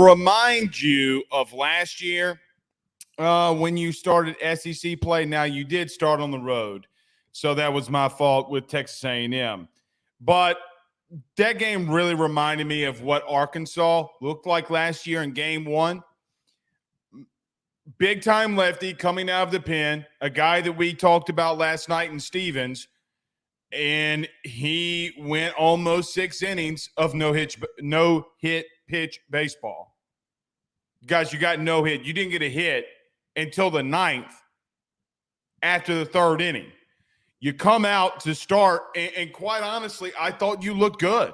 Remind you of last year when you started SEC play. Now, you did start on the road, so that was my fault with Texas A&M. But that game really reminded me of what Arkansas looked like last year in game one. Big-time lefty coming out of the pen, a guy that we talked about last night in Stevens, and he went almost 6 innings of no-hit pitch baseball. Guys, you got no hit. You didn't get a hit until the 9th after the 3rd inning. You come out to start, and quite honestly, I thought you looked good.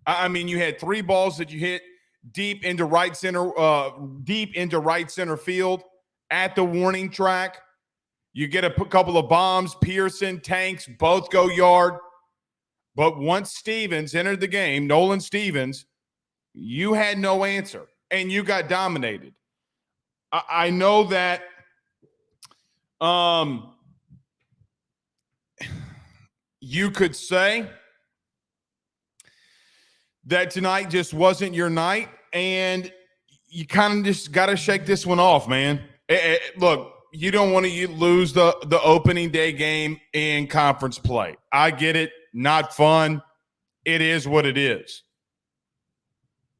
I mean, you had 3 balls that you hit deep into right center field at the warning track. You get a couple of bombs. Pearson, Tanks, both go yard. But once Stevens entered the game, Nolan Stevens, you had no answer, and you got dominated. I know that you could say that tonight just wasn't your night, and you kind of just got to shake this one off, man. Look, you don't want to lose the opening day game in conference play. I get it. Not fun. It is what it is.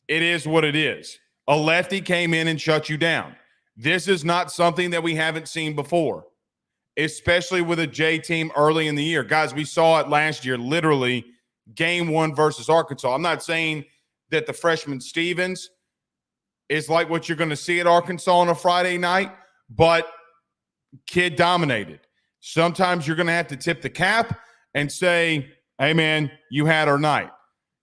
It is what it is. A lefty came in and shut you down. This is not something that we haven't seen before, especially with a J team early in the year. Guys, we saw it last year, literally game 1 versus Arkansas. I'm not saying that the freshman Stevens is like what you're going to see at Arkansas on a Friday night, but kid dominated. Sometimes you're going to have to tip the cap and say, hey, man, you had our night.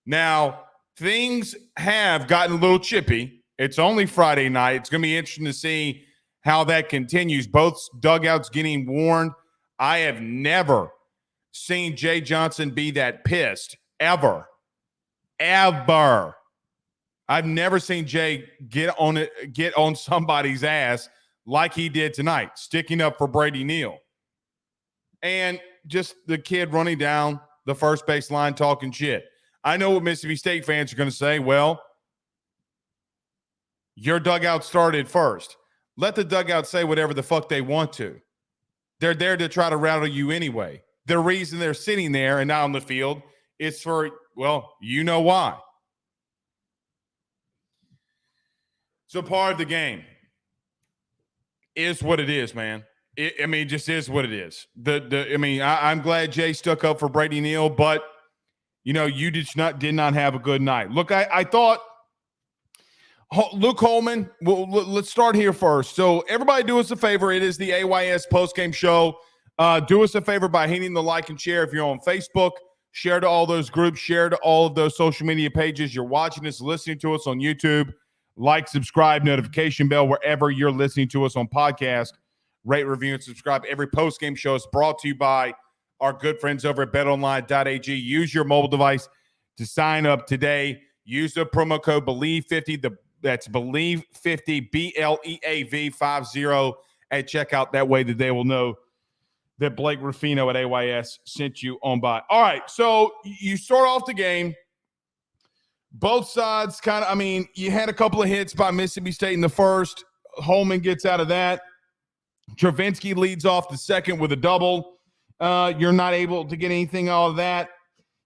Now, things have gotten a little chippy. It's only Friday night. It's going to be interesting to see how that continues. Both dugouts getting warned. I have never seen Jay Johnson be that pissed, ever. Ever. I've never seen Jay get on somebody's ass like he did tonight, sticking up for Brady Neal. And just the kid running down the first base line talking shit. I know what Mississippi State fans are going to say. Well, your dugout started first. Let the dugout say whatever the fuck they want to. They're there to try to rattle you anyway. The reason they're sitting there and not on the field is for, well, you know why. So part of the game is what it is, man. It just is what it is. I'm glad Jay stuck up for Brady Neal, but you did not have a good night. Look, I thought Luke Holman. Well, let's start here first. So everybody, do us a favor. It is the AYS postgame show. Do us a favor by hitting the like and share if you're on Facebook. Share to all those groups. Share to all of those social media pages. You're watching us, listening to us on YouTube. Like, subscribe, notification bell wherever you're listening to us on podcast. Rate, review, and subscribe. Every postgame show is brought to you by our good friends over at betonline.ag. Use your mobile device to sign up today. Use the promo code BELIEVE50. That's BELIEVE50, BLEAV50 at checkout. That way that they will know that Blake Ruffino at AYS sent you on by. All right, so you start off the game. Both sides you had a couple of hits by Mississippi State in the first. Holman gets out of that. Travinsky leads off the second with a double. You're not able to get anything out of that.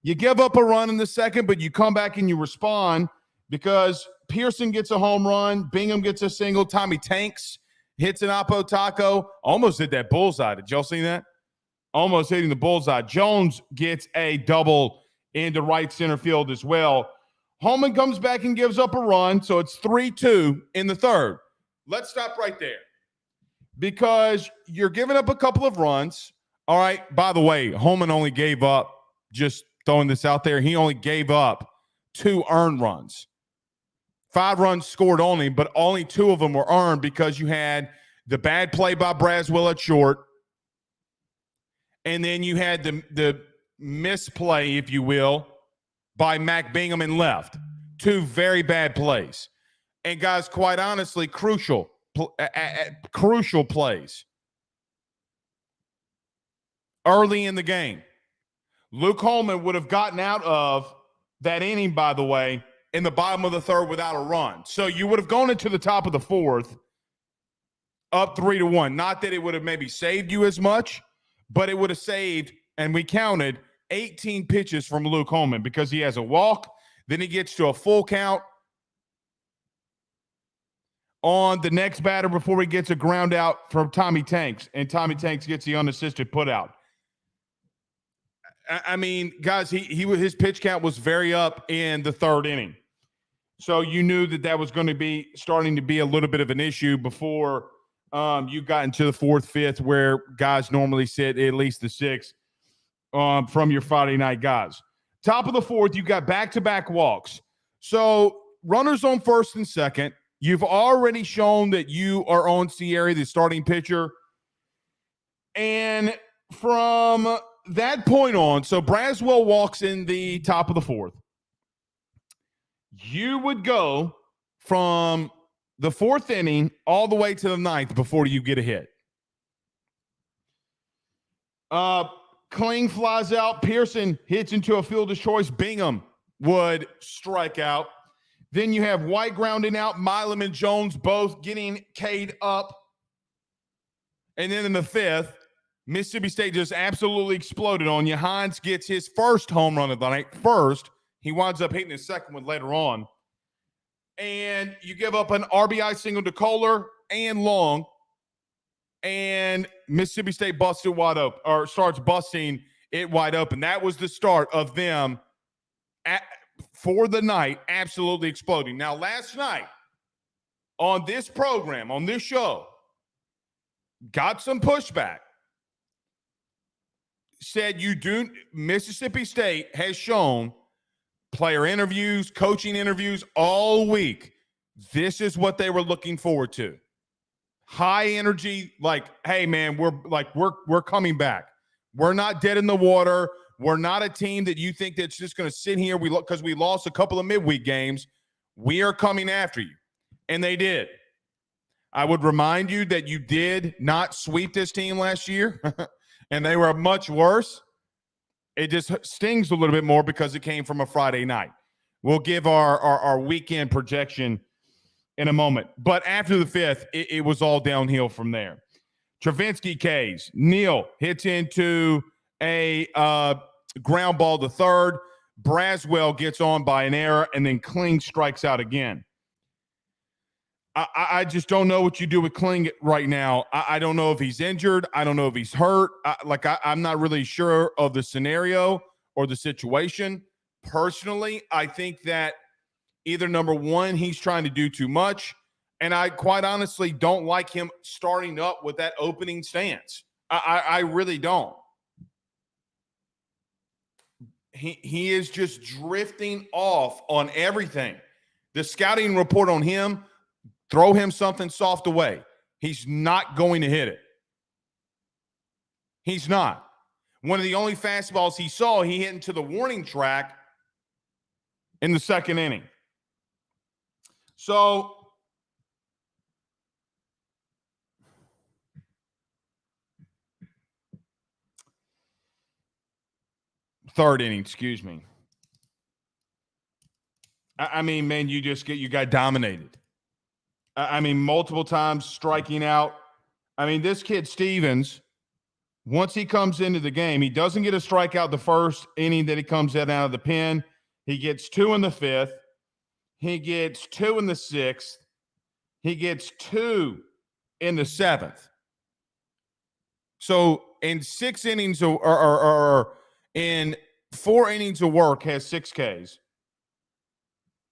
You give up a run in the second, but you come back and you respond because Pearson gets a home run. Bingham gets a single. Tommy Tanks hits an Oppo Taco. Almost hit that bullseye. Did y'all see that? Almost hitting the bullseye. Jones gets a double into right center field as well. Holman comes back and gives up a run, so it's 3-2 in the third. Let's stop right there because you're giving up a couple of runs. All right, by the way, Holman only gave up, just throwing this out there, he only gave up 2 earned runs. 5 runs scored only, but only 2 of them were earned because you had the bad play by Braswell at short, and then you had the misplay, if you will, by Mac Bingham in left. 2 very bad plays. And guys, quite honestly, crucial plays early in the game. Luke Holman would have gotten out of that inning, by the way, in the bottom of the third without a run. So you would have gone into the top of the fourth up 3-1. Not that it would have maybe saved you as much, but it would have saved, and we counted 18 pitches from Luke Holman because he has a walk, then he gets to a full count on the next batter before he gets a ground out from Tommy Tanks, and Tommy Tanks gets the unassisted put out. I mean, guys, his pitch count was very up in the third inning. So you knew that was going to be starting to be a little bit of an issue before you got into the fourth, fifth, where guys normally sit at least the sixth from your Friday night guys. Top of the fourth, you got back-to-back walks. So runners on first and second. You've already shown that you are on Sierra, the starting pitcher. And from that point on, so Braswell walks in the top of the fourth. You would go from the fourth inning all the way to the ninth before you get a hit. Kling flies out. Pearson hits into a fielder's choice. Bingham would strike out. Then you have White grounding out. Milam and Jones both getting K'd up. And then in the fifth, Mississippi State just absolutely exploded on you. Hines gets his first home run of the night. First, he winds up hitting his second one later on. And you give up an RBI single to Kohler and Long. And Mississippi State busted wide open, or starts busting it wide open. That was the start of them for the night absolutely exploding. Now, last night on this program, on this show, got some pushback. Said Mississippi State has shown player interviews, coaching interviews all week. This is what they were looking forward to. High energy, like, hey man, we're coming back. We're not dead in the water. We're not a team that you think that's just going to sit here because we lost a couple of midweek games. We are coming after you. And they did. I would remind you that you did not sweep this team last year, and they were much worse. It just stings a little bit more because it came from a Friday night. We'll give our weekend projection in a moment. But after the fifth, it was all downhill from there. Travinsky K's. Neal hits into a ground ball to third. Braswell gets on by an error, and then Kling strikes out again. I just don't know what you do with Kling right now. I don't know if he's injured. I don't know if he's hurt. I'm not really sure of the scenario or the situation. Personally, I think that either number one, he's trying to do too much, and I quite honestly don't like him starting up with that opening stance. I really don't. He is just drifting off on everything. The scouting report on him, throw him something soft away. He's not going to hit it. He's not. One of the only fastballs he saw, he hit into the warning track in the second inning. So, third inning, excuse me. I mean, man, you got dominated. I mean, multiple times striking out. I mean, this kid Stevens, once he comes into the game, he doesn't get a strikeout the first inning that he comes out of the pen. He gets 2 in the fifth. He gets 2 in the sixth. He gets 2 in the seventh. So in 6 innings or in 4 innings of work has 6 Ks.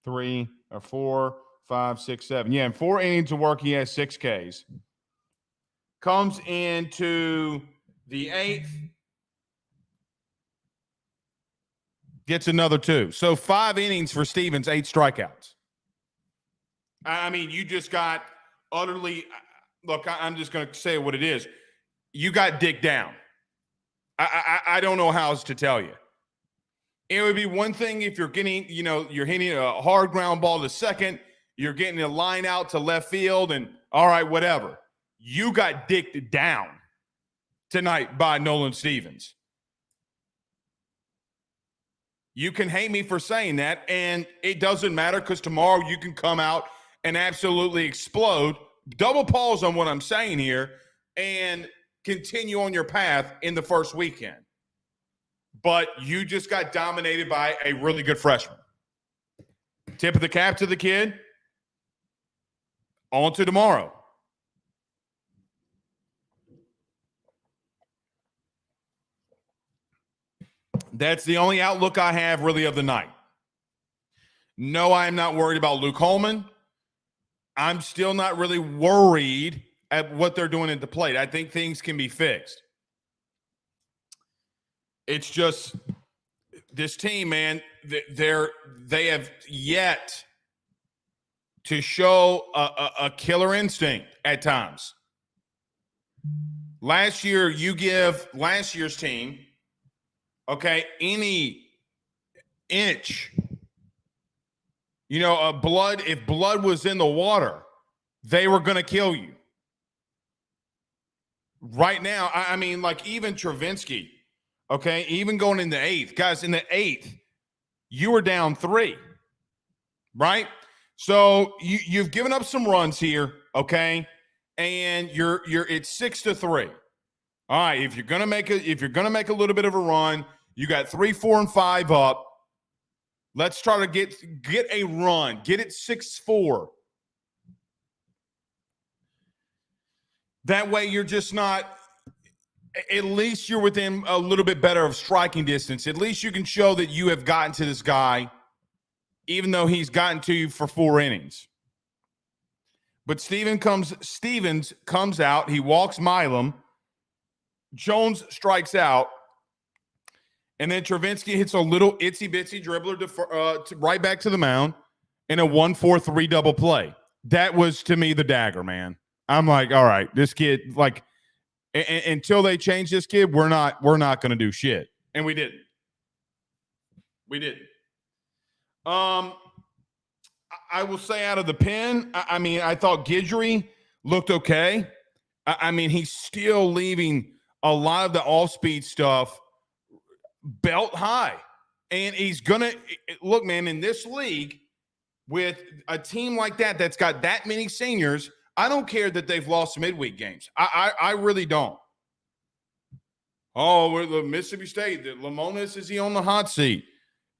3 or 4, 5, 6, 7. Yeah, in 4 innings of work, he has 6 Ks. Comes into the 8th. Gets another 2. So 5 innings for Stevens, 8 strikeouts. I mean, you just got utterly – look, I'm just going to say what it is. You got dicked down. I don't know how else to tell you. It would be one thing if you're getting, you're hitting a hard ground ball to second, you're getting a line out to left field, and all right, whatever. You got dicked down tonight by Nolan Stevens. You can hate me for saying that, and it doesn't matter because tomorrow you can come out and absolutely explode. Double pause on what I'm saying here and continue on your path in the first weekend. But you just got dominated by a really good freshman. Tip of the cap to the kid. On to tomorrow. That's the only outlook I have really of the night. No, I am not worried about Luke Holman. I'm still not really worried at what they're doing at the plate. I think things can be fixed. It's just this team, man, they have yet to show a killer instinct at times. Last year, you give last year's team, okay, any inch, if blood was in the water, they were going to kill you. Right now, I mean, like even Travinsky, okay, even going in the eighth. Guys, in the eighth, you were down 3, right? So you've given up some runs here, okay, and you're it's 6-3. All right, if you're gonna make a little bit of a run, you got 3, 4, and 5 up. Let's try to get a run, get it 6-4. That way, you're just not. At least you're within a little bit better of striking distance. At least you can show that you have gotten to this guy, even though he's gotten to you for 4 innings. But Stevens comes out. He walks Milam. Jones strikes out. And then Travinsky hits a little itsy-bitsy dribbler to right back to the mound in a 1-4-3 double play. That was, to me, the dagger, man. I'm like, all right, this kid, like, until they change this kid, we're not going to do shit. And we didn't. We didn't. I will say out of the pen, I mean, I thought Guidry looked okay. I mean, he's still leaving a lot of the off-speed stuff belt high. And he's going to – look, man, in this league, with a team like that that's got that many seniors, I don't care that they've lost midweek games. I really don't. Oh, we're the Mississippi State. The Lamonis, is he on the hot seat?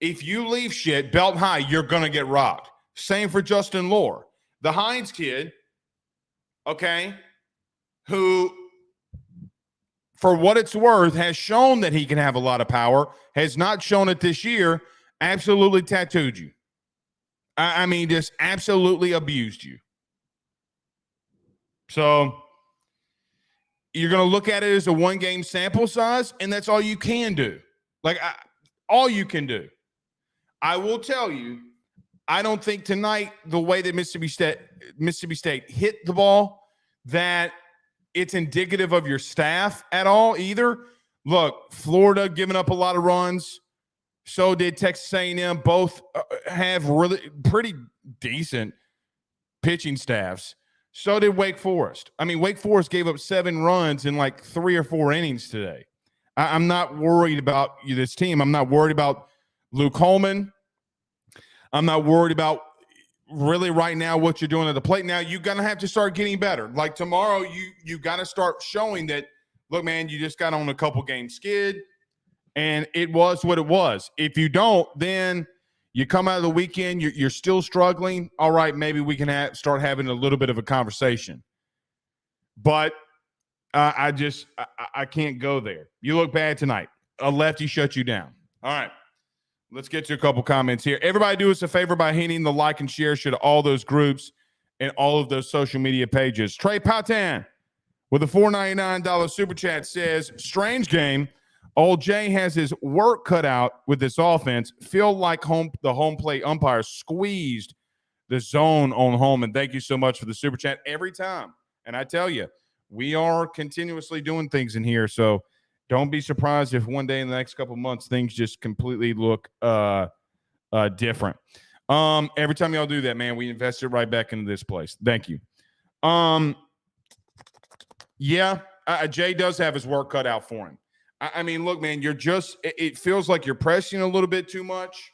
If you leave shit belt high, you're going to get rocked. Same for Justin Lohr. The Hines kid, okay, who, for what it's worth, has shown that he can have a lot of power, has not shown it this year, absolutely tattooed you. I mean, just absolutely abused you. So you're going to look at it as a 1-game sample size, and that's all you can do. Like, all you can do. I will tell you, I don't think tonight, the way that Mississippi State hit the ball, that it's indicative of your staff at all either. Look, Florida giving up a lot of runs. So did Texas A&M. Both have really pretty decent pitching staffs. So did Wake Forest. I mean, Wake Forest gave up 7 runs in like 3 or 4 innings today. I'm not worried about this team. I'm not worried about Luke Holman. I'm not worried about really right now what you're doing at the plate. Now, you're going to have to start getting better. Like tomorrow, you got to start showing that, look, man, you just got on a couple game skid, and it was what it was. If you don't, then you come out of the weekend, you're still struggling. All right, maybe we can start having a little bit of a conversation. But I can't go there. You look bad tonight. A lefty shut you down. All right. Let's get to a couple comments here. Everybody do us a favor by hitting the like and share to all those groups and all of those social media pages. Trey Patan with a $4.99 super chat says, strange game. Old Jay has his work cut out with this offense. Feel like the home plate umpire squeezed the zone on home. And thank you so much for the super chat every time. And I tell you, we are continuously doing things in here. So don't be surprised if one day in the next couple of months things just completely look different. Every time y'all do that, man, we invest it right back into this place. Thank you. Yeah, Jay does have his work cut out for him. I mean, look, man, it feels like you're pressing a little bit too much.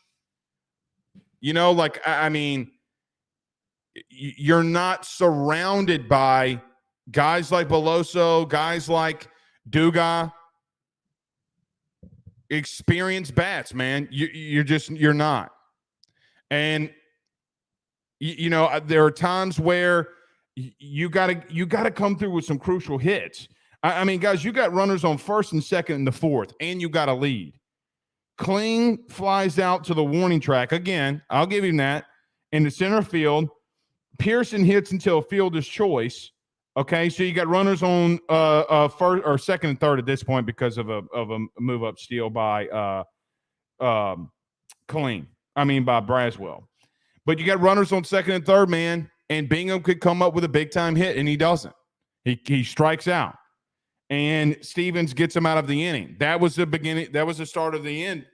I mean, you're not surrounded by guys like Beloso, guys like Dugout, experienced bats, man. You're not. And there are times where you gotta come through with some crucial hits. I mean, guys, you got runners on first and second in the fourth, and you got a lead. Kling flies out to the warning track again. I'll give him that. In the center field, Pearson hits until fielder's choice. Okay, so you got runners on first or second and third at this point because of a move up steal by Kling. I mean by Braswell. But you got runners on second and third, man, and Bingham could come up with a big time hit, and he doesn't. He strikes out, and Stevens gets him out of the inning. That was the beginning. That was the start of the end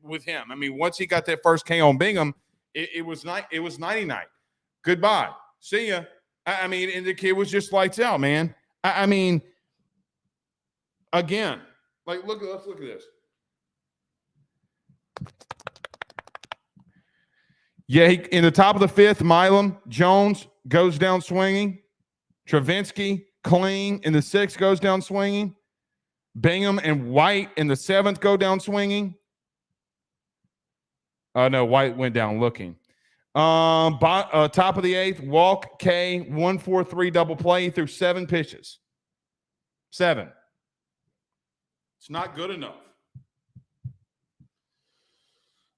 with him. I mean, once he got that first K on Bingham, it was nighty night. Goodbye. See ya. I mean, and the kid was just lights out, man. I mean, again, let's look at this. Yeah, in the top of the fifth, Milam, Jones goes down swinging. Travinsky, Kling in the sixth goes down swinging. Bingham and White in the seventh go down swinging. No, White went down looking. Top of the eighth, walk, K, 1-4-3 double play through 7 pitches. 7. It's not good enough.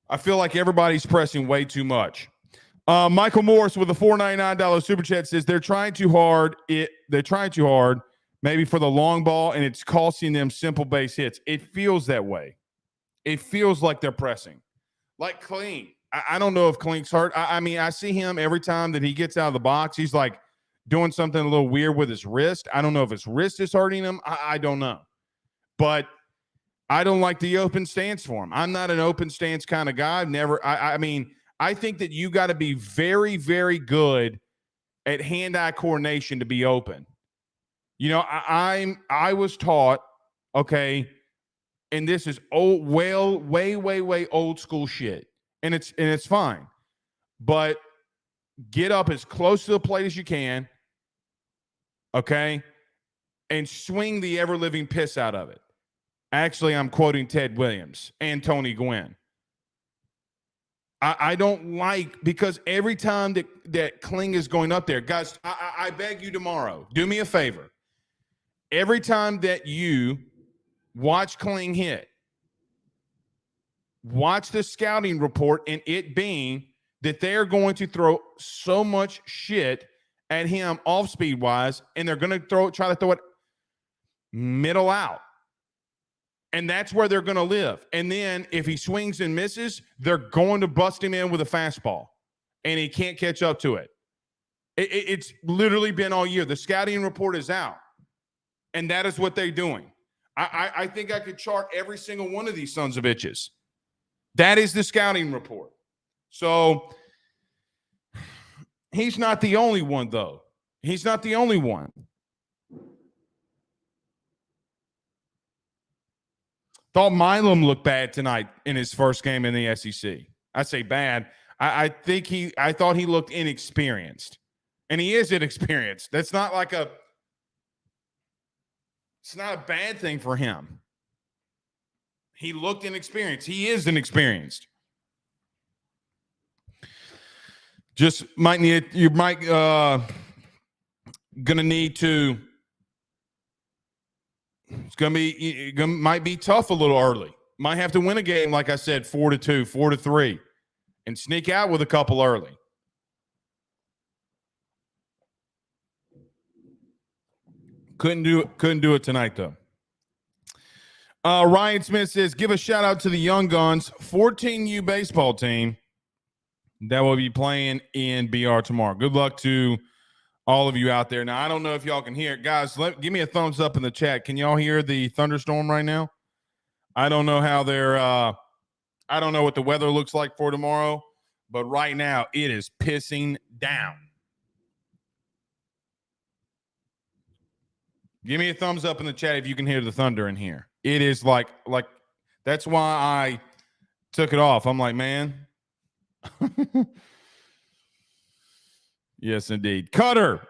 I feel like everybody's pressing way too much. Michael Morris with a $4.99 super chat says they're trying too hard. They're trying too hard, maybe for the long ball, and it's costing them simple base hits. It feels that way. It feels like they're pressing. Like Kling. I don't know if Kling's hurt. I mean, I see him every time that he gets out of the box. He's like doing something a little weird with his wrist. I don't know if his wrist is hurting him. I don't know. But I don't like the open stance for him. I'm not an open stance kind of guy. Never. I mean, I think that you got to be very, very good at hand-eye coordination to be open. I was taught, okay, and this is way old school shit. And it's fine. But get up as close to the plate as you can, okay, and swing the ever-living piss out of it. Actually, I'm quoting Ted Williams and Tony Gwynn. I don't like, because every time that Kling is going up there, guys, I beg you tomorrow, do me a favor. Every time that you watch Kling hit, watch the scouting report, and it being that they're going to throw so much shit at him off speed wise, and they're going to try to throw it middle out. And that's where they're going to live. And then if he swings and misses, they're going to bust him in with a fastball, and he can't catch up to it. It's literally been all year. The scouting report is out, and that is what they're doing. I think I could chart every single one of these sons of bitches. That is the scouting report. So he's not the only one, though. He's not the only one. Thought Milam looked bad tonight in his first game in the SEC. I say bad. I thought he looked inexperienced. And he is inexperienced. It's not a bad thing for him. He looked inexperienced. He is inexperienced. Just might need to. It's might be tough a little early. Might have to win a game, like I said, 4-2, 4-3, and sneak out with a couple early. Couldn't do it tonight, though. Ryan Smith says, give a shout out to the Young Guns 14U baseball team that will be playing in BR tomorrow. Good luck to all of you out there. Now, I don't know if y'all can hear it. Guys, give me a thumbs up in the chat. Can y'all hear the thunderstorm right now? I don't know how I don't know what the weather looks like for tomorrow, but right now it is pissing down. Give me a thumbs up in the chat if you can hear the thunder in here. It is like that's why I took it off. I'm like, man. Yes, indeed. Cutter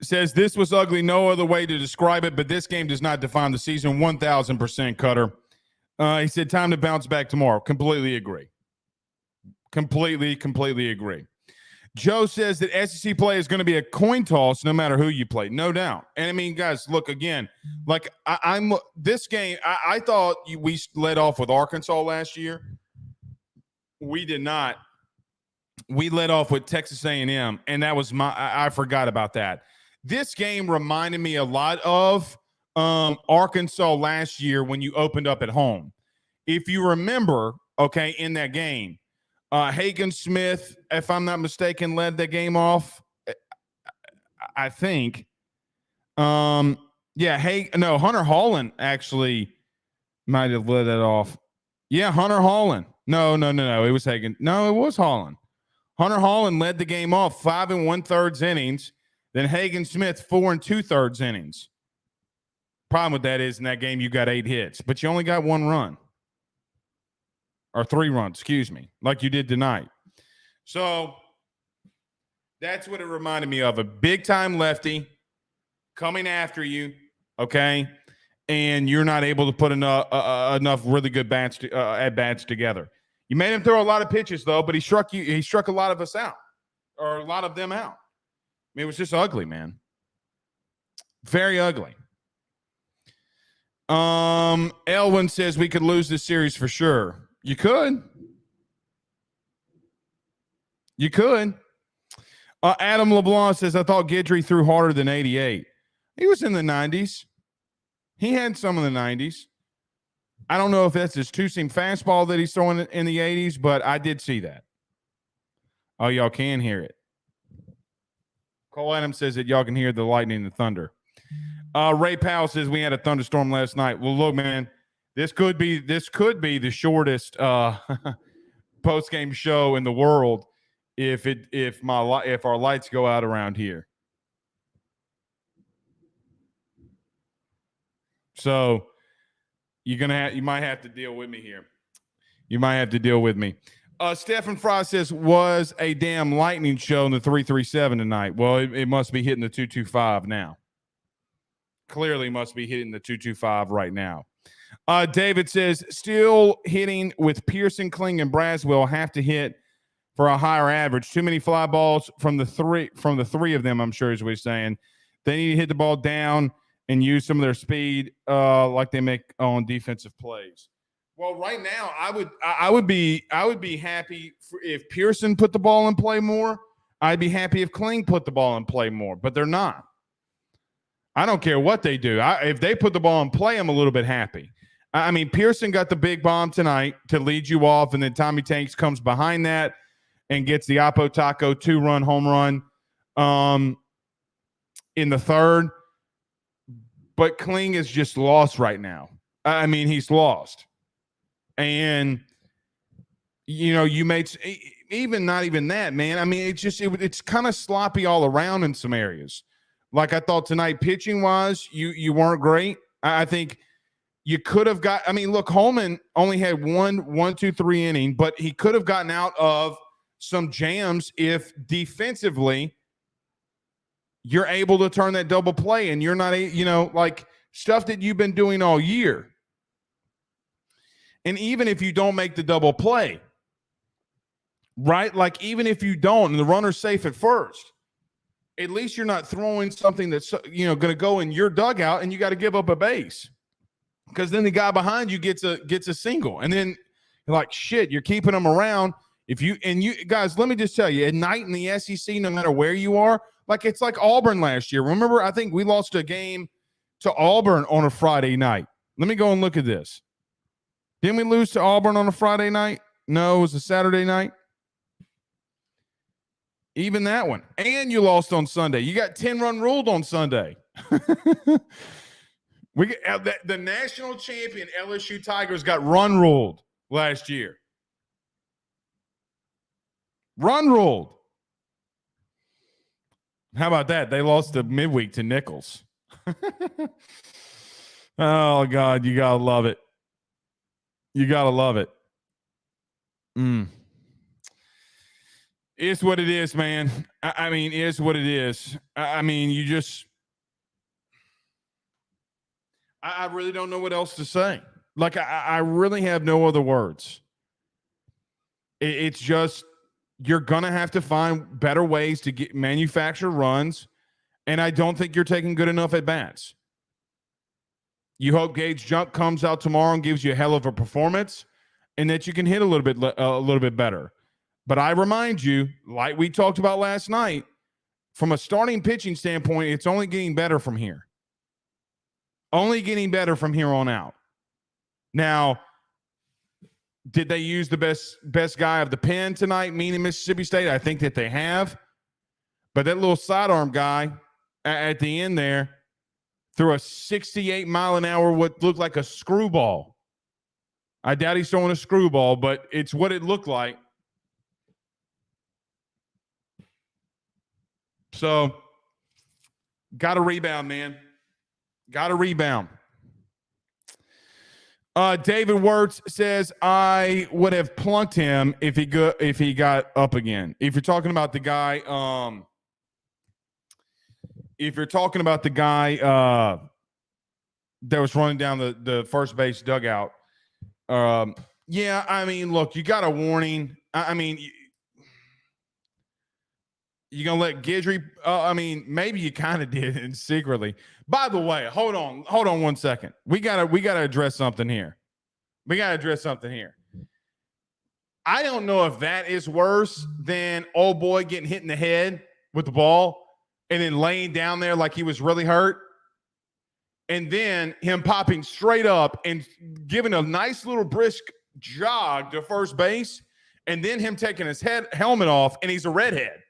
says this was ugly. No other way to describe it, but this game does not define the season. 1,000% Cutter. He said time to bounce back tomorrow. Completely agree. Completely agree. Joe says that SEC play is going to be a coin toss no matter who you play. No doubt. And I mean, guys, look again, like I'm this game. I thought we led off with Arkansas last year. We did not. We led off with Texas A&M, and that was I forgot about that. This game reminded me a lot of Arkansas last year when you opened up at home. If you remember, okay, in that game, Hagen Smith, if I'm not mistaken, led the game off. I think. Hunter Holland actually might have led that off. Yeah, Hunter Holland. No. It was Hagen. No, it was Holland. Hunter Holland led the game off 5 1/3 innings. Then Hagen Smith 4 2/3 innings. Problem with that is in that game you got 8 hits, but you only got 1 run. Or 3 runs, excuse me, like you did tonight. So that's what it reminded me of. A big-time lefty coming after you, okay, and you're not able to put enough really good at-bats together. You made him throw a lot of pitches, though, but he struck a lot of us out, or a lot of them out. I mean, it was just ugly, man. Very ugly. Elwin says we could lose this series for sure. You could. Adam LeBlanc says, I thought Guidry threw harder than 88. He was in the 90s. He had some in the 90s. I don't know if that's his two-seam fastball that he's throwing in the 80s, but I did see that. Oh, y'all can hear it. Cole Adams says that y'all can hear the lightning and the thunder. Ray Powell says we had a thunderstorm last night. Well, look, man, this could be the shortest post-game show in the world if our lights go out around here. So you might have to deal with me here. You might have to deal with me. Stephen Fry says was a damn lightning show in the 337 tonight. Well, it must be hitting the 225 now. Clearly must be hitting the 225 right now. David says still hitting with Pearson, Kling, and Braswell have to hit for a higher average. Too many fly balls from the three of them, I'm sure is what he's saying. They need to hit the ball down and use some of their speed like they make on defensive plays. Well, right now, I would be happy if Pearson put the ball in play more. I'd be happy if Kling put the ball in play more, but they're not. I don't care what they do. If they put the ball in play, I'm a little bit happy. I mean, Pearson got the big bomb tonight to lead you off, and then Tommy Tanks comes behind that and gets the Apo Taco 2-run home run in the third. But Kling is just lost right now. I mean, he's lost. And, you made not even that, man. I mean, it's kind of sloppy all around in some areas. Like I thought tonight, pitching-wise, you weren't great. I think you could have got – I mean, look, Holman only had 1-2-3 inning, but he could have gotten out of some jams if defensively you're able to turn that double play and you're not – like stuff that you've been doing all year. And even if you don't make the double play, right? Like even if you don't and the runner's safe at first, at least you're not throwing something that's, going to go in your dugout and you got to give up a base because then the guy behind you gets a single. And then you're like, shit, you're keeping them around. You guys, let me just tell you, at night in the SEC, no matter where you are, like it's like Auburn last year. Remember, I think we lost a game to Auburn on a Friday night. Let me go and look at this. Didn't we lose to Auburn on a Friday night? No, it was a Saturday night. Even that one. And you lost on Sunday. You got 10-run ruled on Sunday. The national champion LSU Tigers got run ruled last year. Run ruled. How about that? They lost the midweek to Nichols. Oh, God, you got to love it. You got to love it. It's what it is, man. I mean, it's what it is. I mean, you just – I really don't know what else to say. Like, I really have no other words. It's just you're going to have to find better ways to get manufacture runs, and I don't think you're taking good enough at bats. You hope Gage Junk comes out tomorrow and gives you a hell of a performance, and that you can hit a little bit better. But I remind you, like we talked about last night, from a starting pitching standpoint, it's only getting better from here. Only getting better from here on out. Now, did they use the best guy of the pen tonight, meaning Mississippi State? I think that they have. But that little sidearm guy at the end there threw a 68-mile-an-hour, what looked like a screwball. I doubt he's throwing a screwball, but it's what it looked like. So, got to rebound, man. Got to rebound. David Wirtz says, I would have plunked him if he got up again. If you're talking about the guy, that was running down the first base dugout, yeah, I mean, look, you got a warning. I mean, you gonna let Guidry? I mean, maybe you kind of did it secretly. By the way, hold on 1 second. We gotta address something here. I don't know if that is worse than old boy getting hit in the head with the ball and then laying down there like he was really hurt, and then him popping straight up and giving a nice little brisk jog to first base, and then him taking his helmet off and he's a redhead.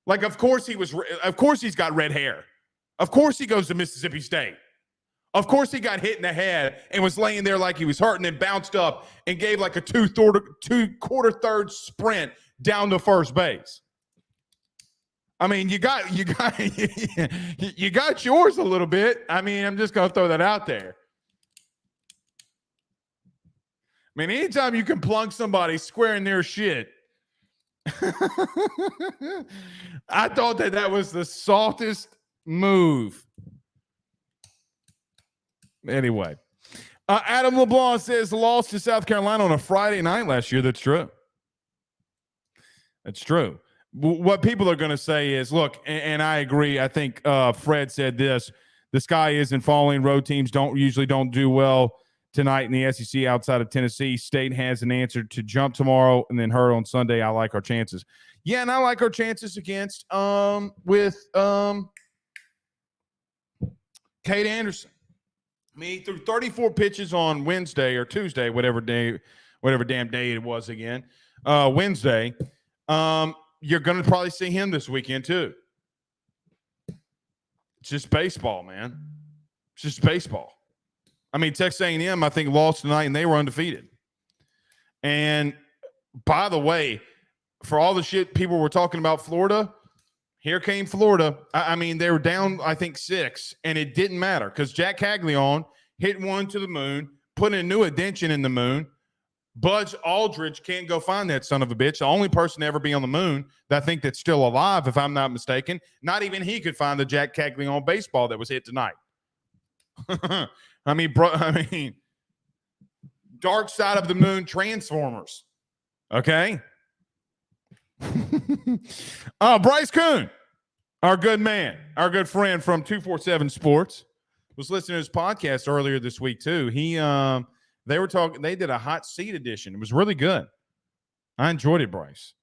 Like, of course he's got red hair. Of course he goes to Mississippi State. Of course he got hit in the head and was laying there like he was hurt, and then bounced up and gave like a two-quarter third sprint down to first base. I mean, you got yours a little bit. I mean, I'm just going to throw that out there. I mean, anytime you can plunk somebody square in their shit, I thought that was the softest move. Anyway, Adam LeBlanc says lost to South Carolina on a Friday night last year. That's true. What people are going to say is, look, and I agree. I think Fred said this: the sky isn't falling. Road teams usually don't do well tonight in the SEC outside of Tennessee. State has an answer to jump tomorrow and then hurt on Sunday. I like our chances. Yeah, and I like our chances against with Cade Anderson. I mean, he threw 34 pitches on Wednesday or Tuesday, whatever damn day it was again. Wednesday. You're going to probably see him this weekend too. It's just baseball, man. It's just baseball. I mean, Texas A&M, I think, lost tonight, and they were undefeated. And by the way, for all the shit people were talking about Florida, here came Florida. I mean, they were down, I think, 6, and it didn't matter because Jack Caglione hit one to the moon, put a new addition in the moon. Buzz Aldridge can't go find that son of a bitch. The only person to ever be on the moon that I think that's still alive, if I'm not mistaken. Not even he could find the Jack Caglione baseball that was hit tonight. I mean, Dark Side of the Moon Transformers. Okay. Bryce Coon, our good man, our good friend from 247 Sports, was listening to his podcast earlier this week too. They did a hot seat edition. It was really good. I enjoyed it, Bryce.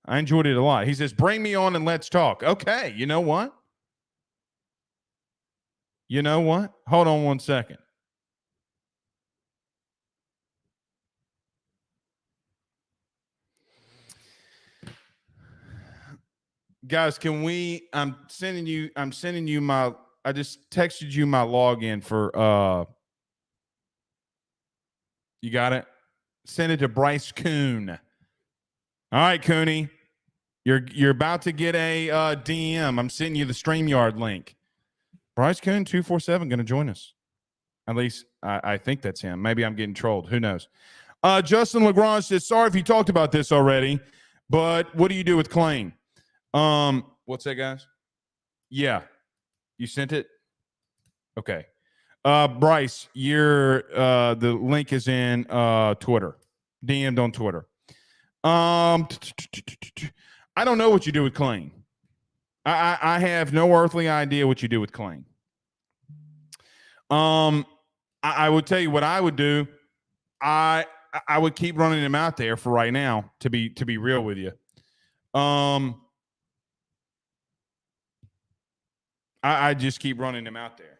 I enjoyed it a lot. He says, bring me on and let's talk. Okay. You know what? Hold on 1 second. Guys, I'm sending you I just texted you my login for you got it? Send it to Bryce Coon. All right, Cooney. You're about to get a DM. I'm sending you the StreamYard link. Bryce Coon, 247, going to join us. At least I think that's him. Maybe I'm getting trolled. Who knows? Justin LaGrange says, sorry if you talked about this already, but what do you do with Klain? What's that, guys? Yeah. You sent it? Okay. Bryce, the link is in Twitter. DM'd on Twitter. I don't know what you do with Klain. I have no earthly idea what you do with Klain. I would tell you what I would do. I would keep running him out there for right now, to be real with you. I just keep running him out there.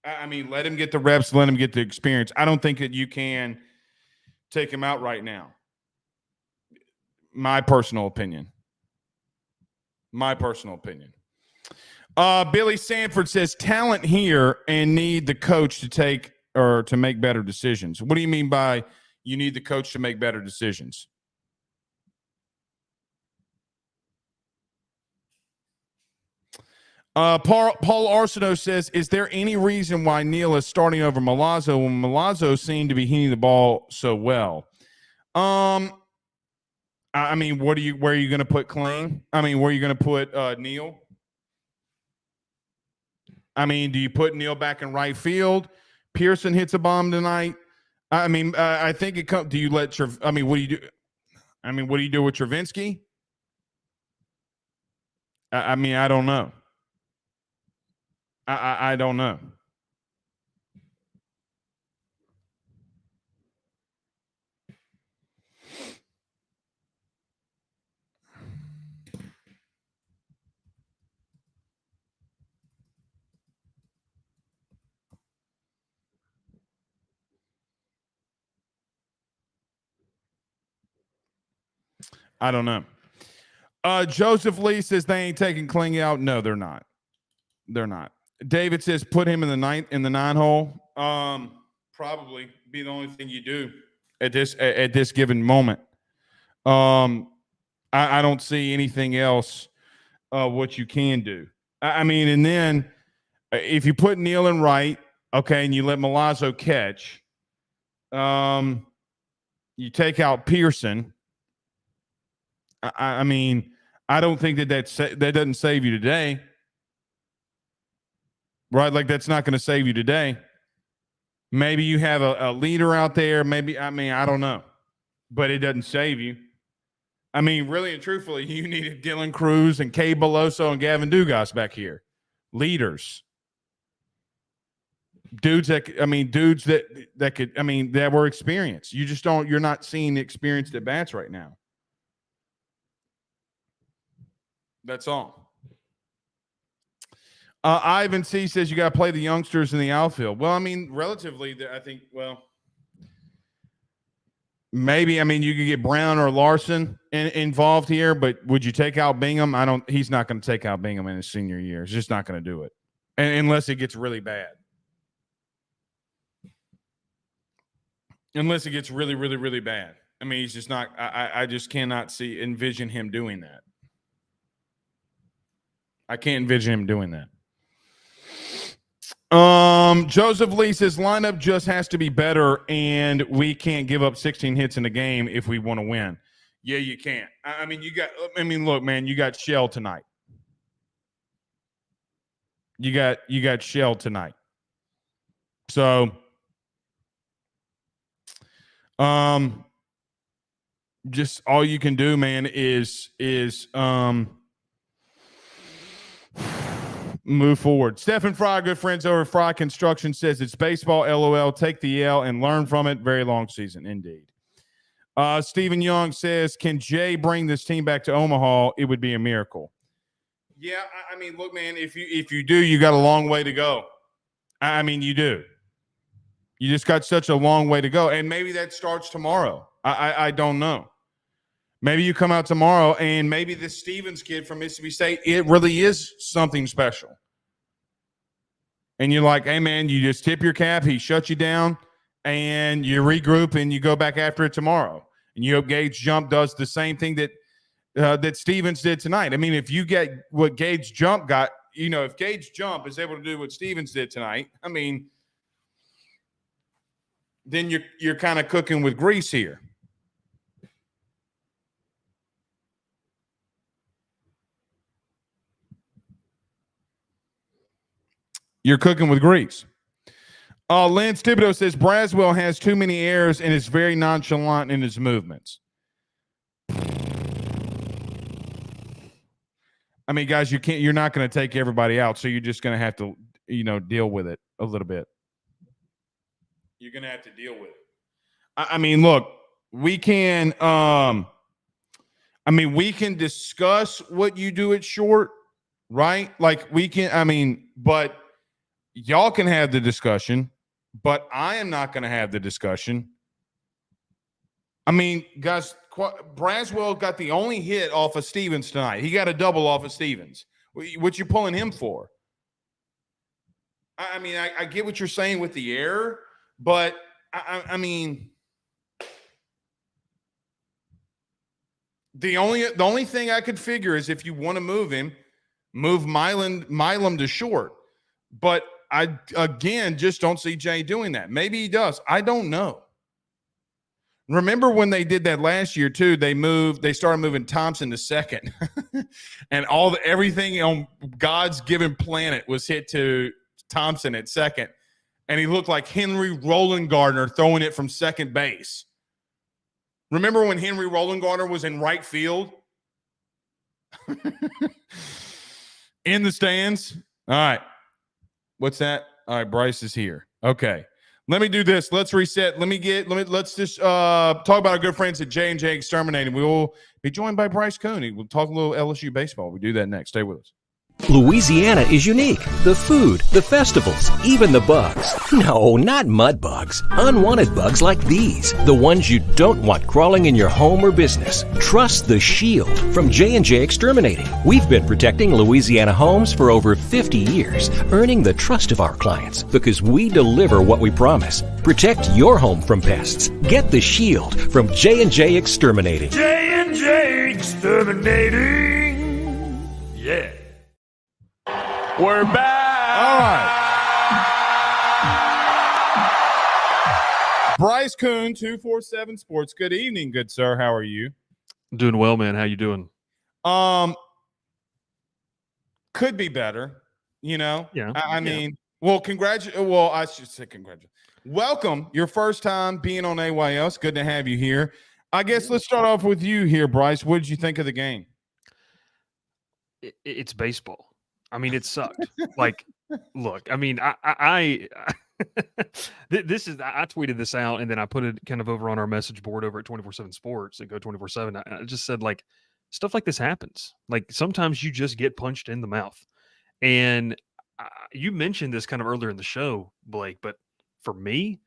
I mean, let him get the reps, let him get the experience. I don't think that you can take him out right now. My personal opinion. Billy Sanford says talent here and need the coach to take or to make better decisions. What do you mean by you need the coach to make better decisions? Paul Arsenault says, is there any reason why Neal is starting over Milazzo when Milazzo seemed to be hitting the ball so well? I mean, where are you going to put Klain? I mean, where are you going to put Neal? I mean, do you put Neal back in right field? Pearson hits a bomb tonight. I mean, I think it comes. Do you let I mean, what do you do? I mean, what do you do with Travinsky? I mean, I don't know. I don't know. I don't know. Joseph Lee says they ain't taking Kling out. No, they're not. They're not. David says put him in the 9 hole. Probably be the only thing you do at this given moment. I don't see anything else what you can do. I mean, and then if you put Neal in right, okay, and you let Milazzo catch, you take out Pearson. I mean, I don't think that doesn't save you today. Right? Like, that's not going to save you today. Maybe you have a leader out there. Maybe, I mean, I don't know. But it doesn't save you. I mean, really and truthfully, you needed Dylan Cruz and Kay Beloso and Gavin Dugas back here. Leaders. Dudes that could, I mean, that were experienced. You're not seeing the experienced at bats right now. That's all. Ivan C. says you got to play the youngsters in the outfield. Well, I mean, relatively, I think, well, maybe, I mean, you could get Brown or Larson involved here, but would you take out Bingham? He's not going to take out Bingham in his senior year. He's just not going to do it. Unless it gets really bad. Unless it gets really, really, really bad. I mean, he's just not, I just cannot envision him doing that. I can't envision him doing that. Joseph Lee says lineup just has to be better, and we can't give up 16 hits in a game if we want to win. Yeah, you can't. I mean, look, man, you got Shell tonight. You got Shell tonight. So, just all you can do, man, is move forward. Stephen Fry, good friends over Fry Construction, says it's baseball, LOL. Take the L and learn from it. Very long season, indeed. Stephen Young says, can Jay bring this team back to Omaha? It would be a miracle. Yeah, I mean, look, man, if you do, you got a long way to go. I mean, you do. You just got such a long way to go. And maybe that starts tomorrow. I don't know. Maybe you come out tomorrow and maybe this Stevens kid from Mississippi State, it really is something special. And you're like, hey, man, you just tip your cap. He shuts you down and you regroup and you go back after it tomorrow. And you hope Gage Jump does the same thing that Stevens did tonight. I mean, if you get what Gage Jump got, if Gage Jump is able to do what Stevens did tonight, I mean, then you're kind of cooking with grease here. You're cooking with grease. Lance Thibodeau says Braswell has too many errors and is very nonchalant in his movements. I mean, guys, you're not going to take everybody out, so you're just going to have to, deal with it a little bit. You're going to have to deal with it. I mean, look, we can we can discuss what you do at short, right? Like we can, but y'all can have the discussion, but I am not going to have the discussion. I mean, guys, Braswell got the only hit off of Stevens tonight. He got a double off of Stevens. What you pulling him for? I mean, I get what you're saying with the error, but I mean, the only thing I could figure is if you want to move him, move Milam to short. But I, again, just don't see Jay doing that. Maybe he does. I don't know. Remember when they did that last year too? They started moving Thompson to second, and everything on God's given planet was hit to Thompson at second, and he looked like Henry Roland Gardner throwing it from second base. Remember when Henry Roland Gardner was in right field? In the stands? All right. What's that? All right, Bryce is here. Okay. Let me do this. Let's reset. Let's just talk about our good friends at J&J Exterminating. We will be joined by Bryce Coon. We'll talk a little LSU baseball. We do that next. Stay with us. Louisiana is unique. The food, the festivals, even the bugs. No, not mud bugs. Unwanted bugs like these. The ones you don't want crawling in your home or business. Trust the Shield from J&J Exterminating. We've been protecting Louisiana homes for over 50 years, earning the trust of our clients because we deliver what we promise. Protect your home from pests. Get the Shield from J&J Exterminating. J&J Exterminating. Yeah. We're back. All right. Bryce Coon, 247 Sports. Good evening, good sir. How are you? Doing well, man. How you doing? Could be better, Yeah. I mean, well, I should say congratulations. Welcome. Your first time being on AYS. Good to have you here. I guess let's start off with you here, Bryce. What did you think of the game? It's baseball. I mean, it sucked. Like, look, I mean, I tweeted this out and then I put it kind of over on our message board over at 24/7 Sports and Go 24/7. I just said, like, stuff like this happens. Like, sometimes you just get punched in the mouth. And you mentioned this kind of earlier in the show, Blake, but for me,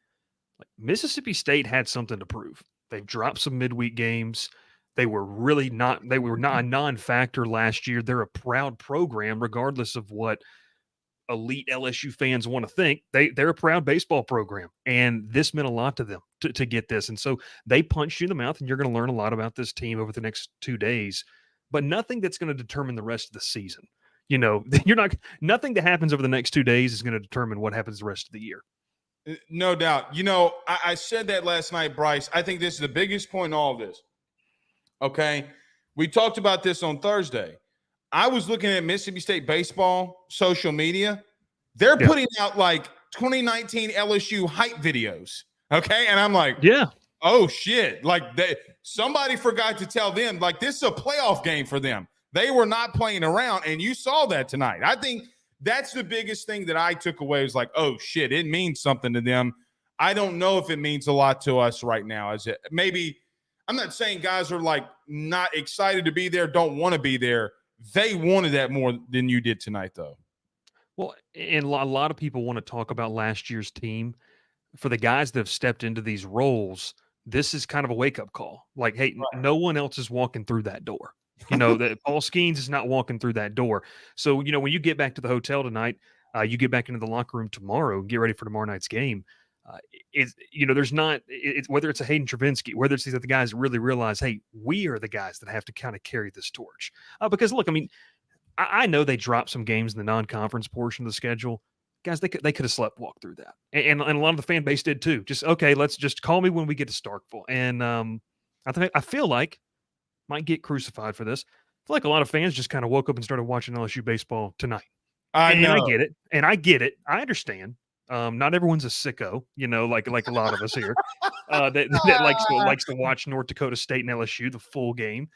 like, Mississippi State had something to prove. They've dropped some midweek games. They were not a non-factor last year. They're a proud program, regardless of what elite LSU fans want to think. They're a proud baseball program, and this meant a lot to them to get this. And so they punched you in the mouth, and you're going to learn a lot about this team over the next 2 days, but nothing that's going to determine the rest of the season. Nothing that happens over the next 2 days is going to determine what happens the rest of the year. No doubt. I said that last night, Bryce. I think this is the biggest point in all of this. Okay, we talked about this on Thursday. I was looking at Mississippi State baseball social media. They're putting out like 2019 LSU hype videos. Okay, and I'm like, oh shit! Like somebody forgot to tell them like this is a playoff game for them. They were not playing around, and you saw that tonight. I think that's the biggest thing that I took away was like, oh shit, it means something to them. I don't know if it means a lot to us right now. Is it maybe? I'm not saying guys are like not excited to be there, don't want to be there. They wanted that more than you did tonight, though. Well, and a lot of people want to talk about last year's team. For the guys that have stepped into these roles, this is kind of a wake-up call. Like, hey, no one else is walking through that door. That Paul Skeens is not walking through that door. So, when you get back to the hotel tonight, you get back into the locker room tomorrow, get ready for tomorrow night's game. There's not whether it's a Hayden Travinsky, whether it's these other guys that really realize, hey, we are the guys that have to kind of carry this torch. Because look, I mean, I know they dropped some games in the non-conference portion of the schedule. Guys, they could have slept walk through that, and a lot of the fan base did too. Just okay, let's just call me when we get to Starkville, and I feel like might get crucified for this. I feel like a lot of fans just kind of woke up and started watching LSU baseball tonight. I And know. I get it. And I get it. I understand. Not everyone's a sicko, like a lot of us here. That likes to watch North Dakota State and LSU the full game,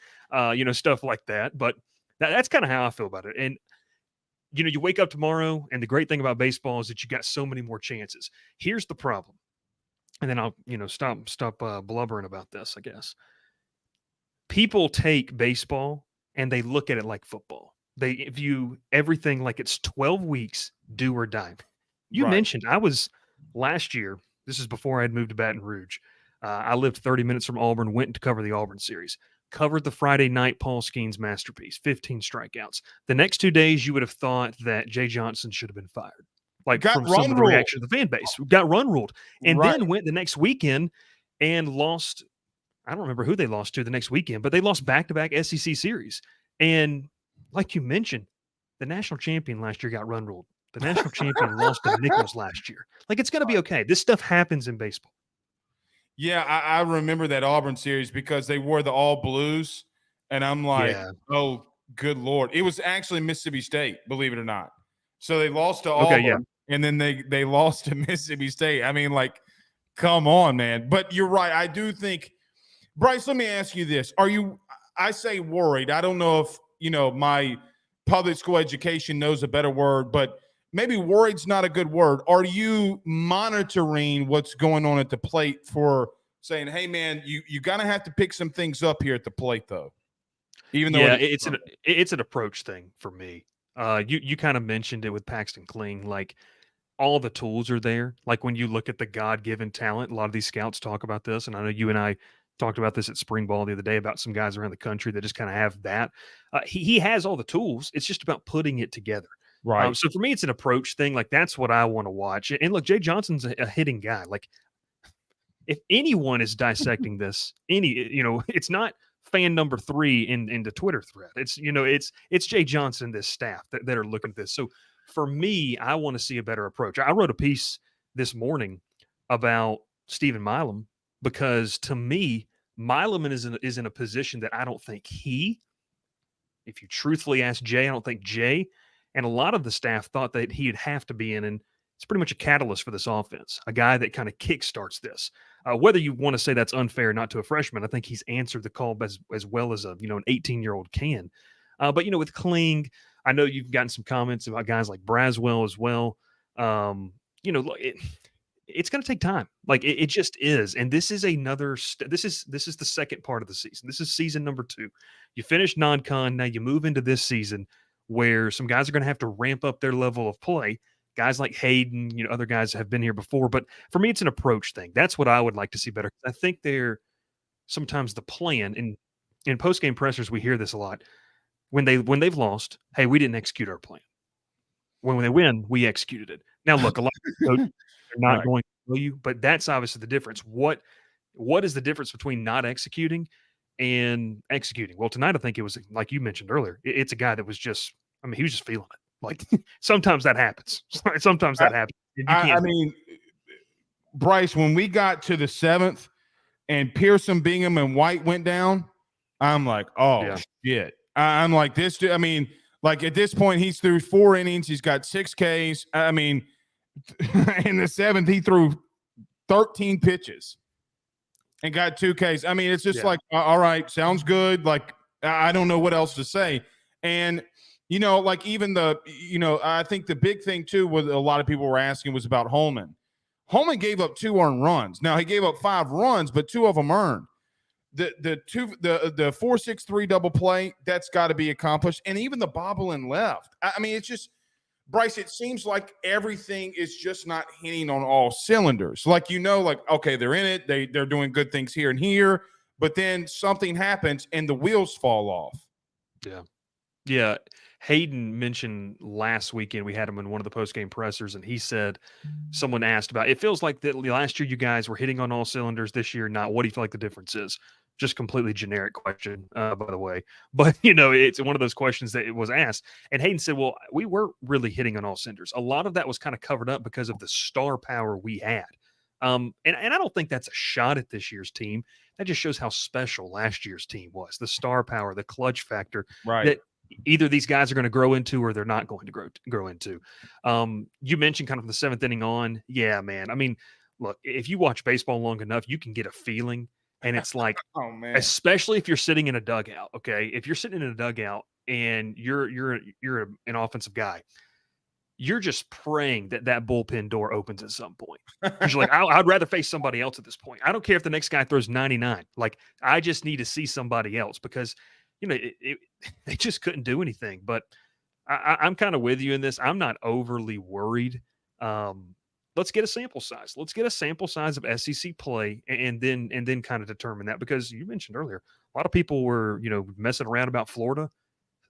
stuff like that. But that's kind of how I feel about it. And you wake up tomorrow, and the great thing about baseball is that you got so many more chances. Here's the problem, and then I'll stop blubbering about this. I guess people take baseball and they look at it like football. They view everything like it's 12 weeks, do or die. You Right. mentioned I was last year. This is before I had moved to Baton Rouge. I lived 30 minutes from Auburn, went to cover the Auburn series, covered the Friday night Paul Skeens masterpiece, 15 strikeouts. The next 2 days, you would have thought that Jay Johnson should have been fired. From some of the reaction of the fan base. Got run ruled. And then went the next weekend and lost. I don't remember who they lost to the next weekend, but they lost back-to-back SEC series. And like you mentioned, the national champion last year got run ruled. The national champion lost to Nichols last year. It's going to be okay. This stuff happens in baseball. Yeah, I remember that Auburn series because they wore the all blues, and I'm like, oh, good Lord. It was actually Mississippi State, believe it or not. So they lost to Auburn, and then they lost to Mississippi State. I mean, come on, man. But you're right. I do think, Bryce, let me ask you this. I say worried. I don't know if, my public school education knows a better word, but maybe worried's not a good word. Are you monitoring what's going on at the plate for saying, hey, man, you got to have to pick some things up here at the plate, though? Even though it's an approach thing for me. You kind of mentioned it with Paxton Kling, all the tools are there. When you look at the God-given talent, a lot of these scouts talk about this, and I know you and I talked about this at spring ball the other day about some guys around the country that just kind of have that. He has all the tools. It's just about putting it together. Right. So for me, it's an approach thing. That's what I want to watch. And look, Jay Johnson's a hitting guy. If anyone is dissecting this, it's not fan number 3 in the Twitter thread. It's Jay Johnson and this staff that are looking at this. So for me, I want to see a better approach. I wrote a piece this morning about Stephen Milam because to me, Milam is in a position that I don't think if you truthfully ask Jay, I don't think Jay and a lot of the staff thought that he'd have to be in, and it's pretty much a catalyst for this offense, a guy that kind of kickstarts this. Whether you want to say that's unfair not to a freshman, I think he's answered the call as well as an 18-year-old can. But with Kling, I know you've gotten some comments about guys like Braswell as well. It's going to take time. It just is. And this is another this is the second part of the season. This is season number 2. You finish non-con, now you move into this season where some guys are going to have to ramp up their level of play. Guys like Hayden, other guys have been here before, but for me, it's an approach thing. That's what I would like to see better. I think they're sometimes the plan in post-game pressers. We hear this a lot when they've lost. Hey, we didn't execute our plan. When they win, we executed it. Now, look, a lot of coaches are not going to tell you, but that's obviously the difference. What is the difference between not executing and executing? Well, tonight, I think it was like you mentioned earlier. It's a guy that was just, he was just feeling it. Sometimes that happens. Sometimes that happens. I mean, Bryce, when we got to the 7th and Pearson, Bingham, and White went down, I'm like, oh, shit. I'm like, this dude, at this point, he's through 4 innings. He's got 6 Ks. In the 7th, he threw 13 pitches and got 2 Ks. It's just all right, sounds good. I don't know what else to say. And even I think the big thing too, what a lot of people were asking was about Holman. Holman gave up 2 earned runs. Now he gave up 5 runs, but 2 of them earned. The 4-6-3 double play, that's got to be accomplished. And even the bobble and left. It's just, Bryce, it seems like everything is just not hitting on all cylinders. Okay, they're in it. They're doing good things here and here, but then something happens and the wheels fall off. Yeah. Hayden mentioned last weekend, we had him in one of the post-game pressers, and he said, someone asked about, it feels like that last year you guys were hitting on all cylinders, this year not. What do you feel like the difference is? Just completely generic question, by the way. But, it's one of those questions that it was asked. And Hayden said, well, we were really hitting on all cylinders. A lot of that was kind of covered up because of the star power we had. And I don't think that's a shot at this year's team. That just shows how special last year's team was. The star power, the clutch factor Right. that either these guys are going to grow into or they're not going to grow into. You mentioned kind of the seventh inning on. Yeah, man. I mean, look, if you watch baseball long enough, you can get a feeling. And it's like, Oh man. especially if you're sitting in a dugout. Okay. If you're sitting in a dugout and you're an offensive guy, you're just praying that bullpen door opens at some point. Because you're like, I'd rather face somebody else at this point. I don't care if the next guy throws 99. Like, I just need to see somebody else because, they just couldn't do anything. But I'm kind of with you in this. I'm not overly worried. Let's get a sample size. Let's get a sample size of SEC play and then kind of determine that, because you mentioned earlier, a lot of people were, messing around about Florida.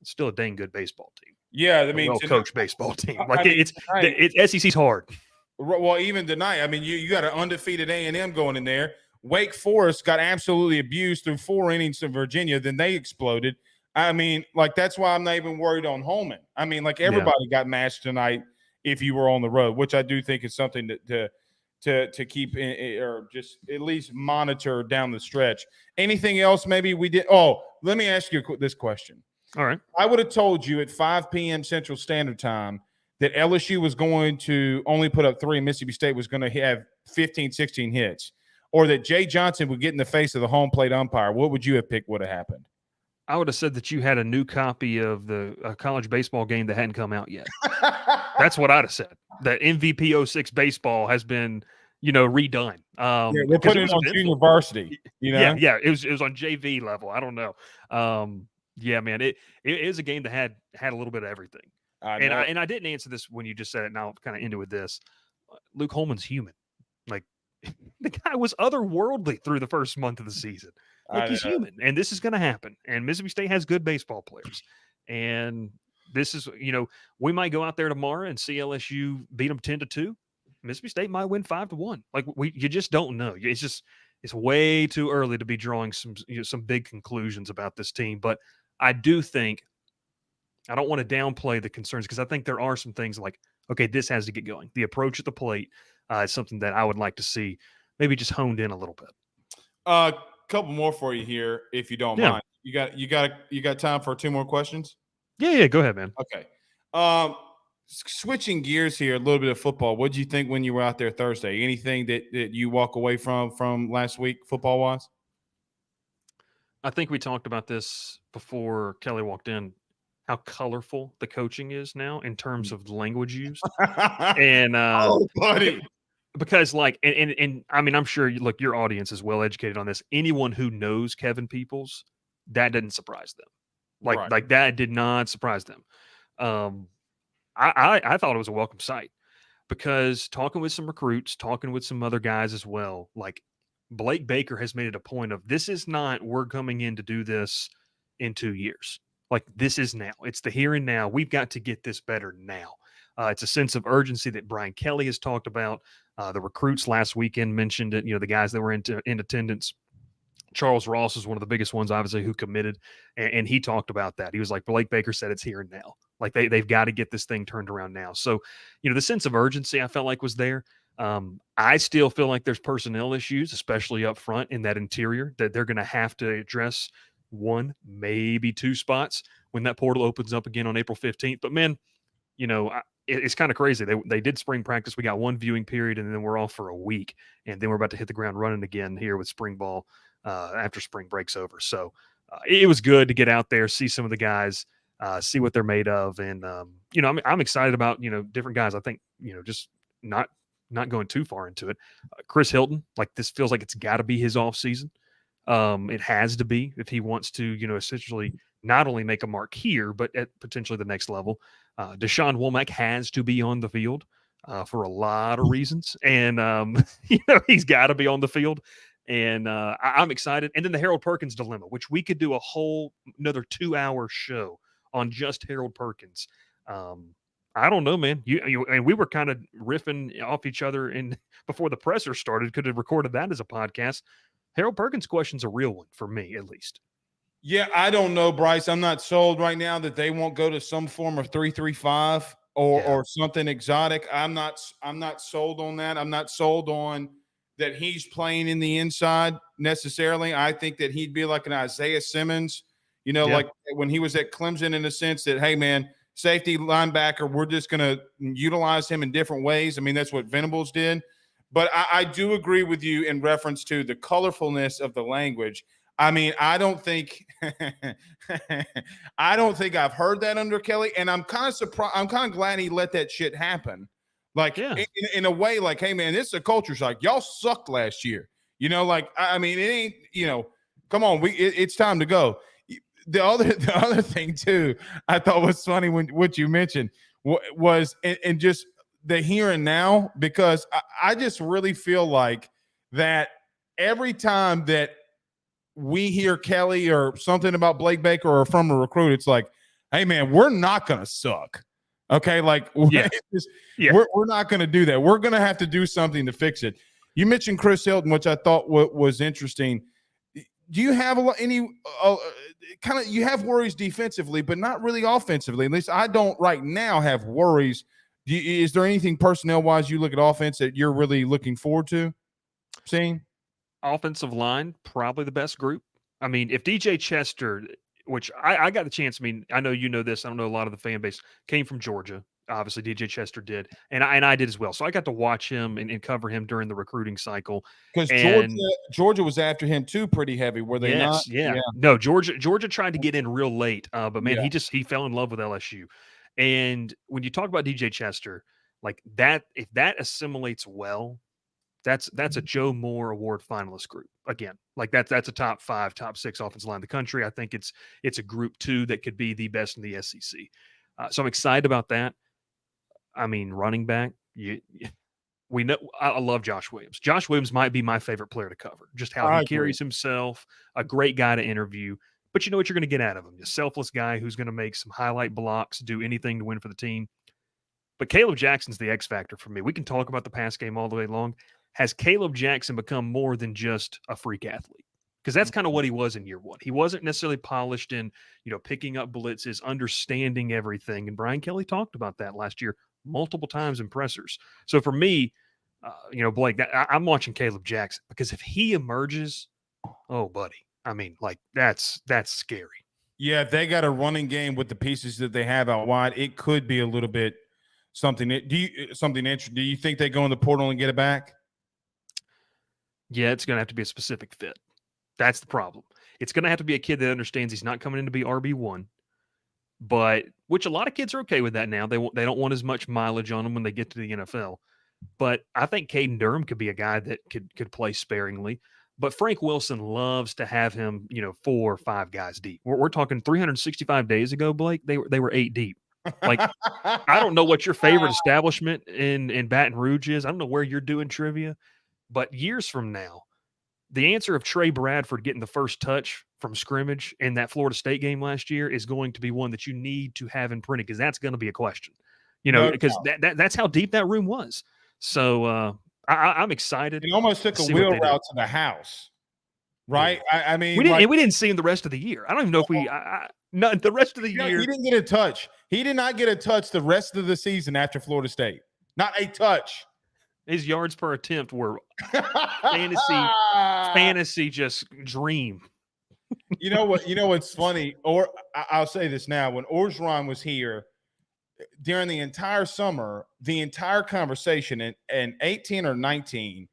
It's still a dang good baseball team. Yeah, I mean, well-coached baseball team. I Like, mean, it's SEC's hard. Well, even tonight, I mean, you got an undefeated A&M going in there. Wake Forest got absolutely abused through 4 innings of Virginia. Then they exploded. I mean, like, that's why I'm not even worried on Holman. I mean, like, everybody got matched tonight if you were on the road, which I do think is something to keep or just at least monitor down the stretch. Anything else maybe we did? Oh, let me ask you this question. All right. I would have told you at 5 p.m. Central Standard Time that LSU was going to only put up 3 and Mississippi State was going to have 15, 16 hits, or that Jay Johnson would get in the face of the home plate umpire. What would you have picked would have happened? I would have said that you had a new copy of the college baseball game that hadn't come out yet. That's what I'd have said. That MVP 06 baseball has been, redone. We're putting it on junior varsity. Yeah, it was on JV level. I don't know. Yeah, man, it is a game that had a little bit of everything. And I didn't answer this when you just said it. Now I'll kind of end it with this. Luke Holman's human. Like, the guy was otherworldly through the first month of the season. Like, he's human, and this is going to happen. And Mississippi State has good baseball players. And this is, we might go out there tomorrow and see LSU beat them 10-2. Mississippi State might win 5-1. Like, you just don't know. It's way too early to be drawing some big conclusions about this team. But I do think, I don't want to downplay the concerns, because I think there are some things like, okay, this has to get going. The approach at the plate is something that I would like to see maybe just honed in a little bit. Couple more for you here, if you don't mind. You got time for 2 more questions? Yeah. Go ahead, man. Okay. Switching gears here, a little bit of football. What did you think when you were out there Thursday? Anything that you walk away from last week, football wise? I think we talked about this before Kelly walked in, how colorful the coaching is now in terms of the language used. And buddy. Because, like, and I mean, I'm sure your audience is well educated on this. Anyone who knows Kevin Peoples, that didn't surprise them. Like that did not surprise them. I thought it was a welcome sight, because talking with some recruits, talking with some other guys as well, like, Blake Baker has made it a point of, this is not, we're coming in to do this in 2 years. Like, this is now. It's the here and now. We've got to get this better now. It's a sense of urgency that Brian Kelly has talked about. The recruits last weekend mentioned it. The guys that were in attendance. Charles Ross is one of the biggest ones, obviously, who committed, and he talked about that. He was like, Blake Baker said it's here and now. Like, they've got to get this thing turned around now. So, the sense of urgency I felt like was there. I still feel like there's personnel issues, especially up front in that interior, that they're going to have to address 1, maybe 2 spots when that portal opens up again on April 15th. But, man, it's kind of crazy. They did spring practice. We got 1 viewing period, and then we're off for a week. And then we're about to hit the ground running again here with spring ball after spring break's over. So it was good to get out there, see some of the guys, see what they're made of. And, I'm excited about, different guys. I think, just not going too far into it. Chris Hilton, like, this feels like it's got to be his off season. It has to be, if he wants to, essentially not only make a mark here, but at potentially the next level. Deshaun Womack has to be on the field for a lot of reasons. And, he's got to be on the field. And I'm excited. And then the Harold Perkins dilemma, which we could do another 2-hour show on just Harold Perkins. I don't know, man. And we were kind of riffing off each other in before the presser started. Could have recorded that as a podcast. Harold Perkins' question's a real one for me, at least. Yeah, I don't know, Bryce. I'm not sold right now that they won't go to some form of 3-3-5 or something exotic. I'm not sold on that. I'm not sold on that he's playing in the inside necessarily. I think that he'd be like an Isaiah Simmons, like when he was at Clemson, in the sense that, hey, man, safety, linebacker, we're just going to utilize him in different ways. I mean, that's what Venables did. But I do agree with you in reference to the colorfulness of the language. I mean, I don't think I've heard that under Kelly, and I'm kind of surprised. I'm kind of glad he let that shit happen. Like in a way, like, hey man, this is a culture shock. Y'all sucked last year. I mean, it ain't. Come on, it's time to go. The other thing too, I thought was funny when what you mentioned was and just the here and now, because I just really feel like that every time that we hear Kelly or something about Blake Baker or from a recruit, it's like, hey man, we're not gonna suck. Okay, like we're not gonna do that. We're gonna have to do something to fix it. You mentioned Chris Hilton, which I thought was interesting. Do you have any kind of you have worries defensively, but not really offensively? At least I don't right now have worries. Is there anything personnel wise you look at offense that you're really looking forward to seeing? Offensive line, probably the best group. I mean, if DJ Chester, which I got the chance, I mean, I know you know this, I don't know a lot of the fan base, came from Georgia. Obviously, DJ Chester did, and I did as well. So I got to watch him and cover him during the recruiting cycle. Because Georgia was after him too, pretty heavy. Were they not? Yeah. No, Georgia tried to get in real late, but man, he fell in love with LSU. And when you talk about DJ Chester, like that, if that assimilates well, that's a Joe Moore Award finalist group again. Like that's a top 5, top 6 offensive line in the country. I think it's a group 2 that could be the best in the SEC. So I'm excited about that. I mean, running back, we know I love Josh Williams. Josh Williams might be my favorite player to cover. Just how he carries himself, a great guy to interview. But you know what you're going to get out of him. A selfless guy who's going to make some highlight blocks, do anything to win for the team. But Caleb Jackson's the X factor for me. We can talk about the pass game all the way long. Has Caleb Jackson become more than just a freak athlete? Because that's kind of what he was in year 1. He wasn't necessarily polished in, picking up blitzes, understanding everything. And Brian Kelly talked about that last year multiple times in pressers. So for me, Blake, I'm watching Caleb Jackson because if he emerges, oh, buddy, I mean, like that's scary. Yeah, if they got a running game with the pieces that they have out wide, it could be a little bit something. Something interesting? Do you think they go in the portal and get it back? Yeah, it's going to have to be a specific fit. That's the problem. It's going to have to be a kid that understands he's not coming in to be RB1, but which a lot of kids are okay with that now. They don't want as much mileage on them when they get to the NFL. But I think Caden Durham could be a guy that could play sparingly. But Frank Wilson loves to have him, 4 or 5 guys deep. We're talking 365 days ago, Blake. They were 8 deep. Like, I don't know what your favorite establishment in Baton Rouge is. I don't know where you're doing trivia, but years from now, the answer of Trey Bradford getting the first touch from scrimmage in that Florida State game last year is going to be one that you need to have imprinted because that's going to be a question, because that's how deep that room was. So I'm excited. It almost took a wheel route to the house, right? Yeah. I mean, we didn't see him the rest of the year. I don't even know if we the rest of the year. He didn't get a touch. He did not get a touch the rest of the season after Florida State. Not a touch. His yards per attempt were fantasy just dream. You know what's funny? Or I'll say this now. When Orgeron was here during the entire summer, the entire conversation in 18 or 19,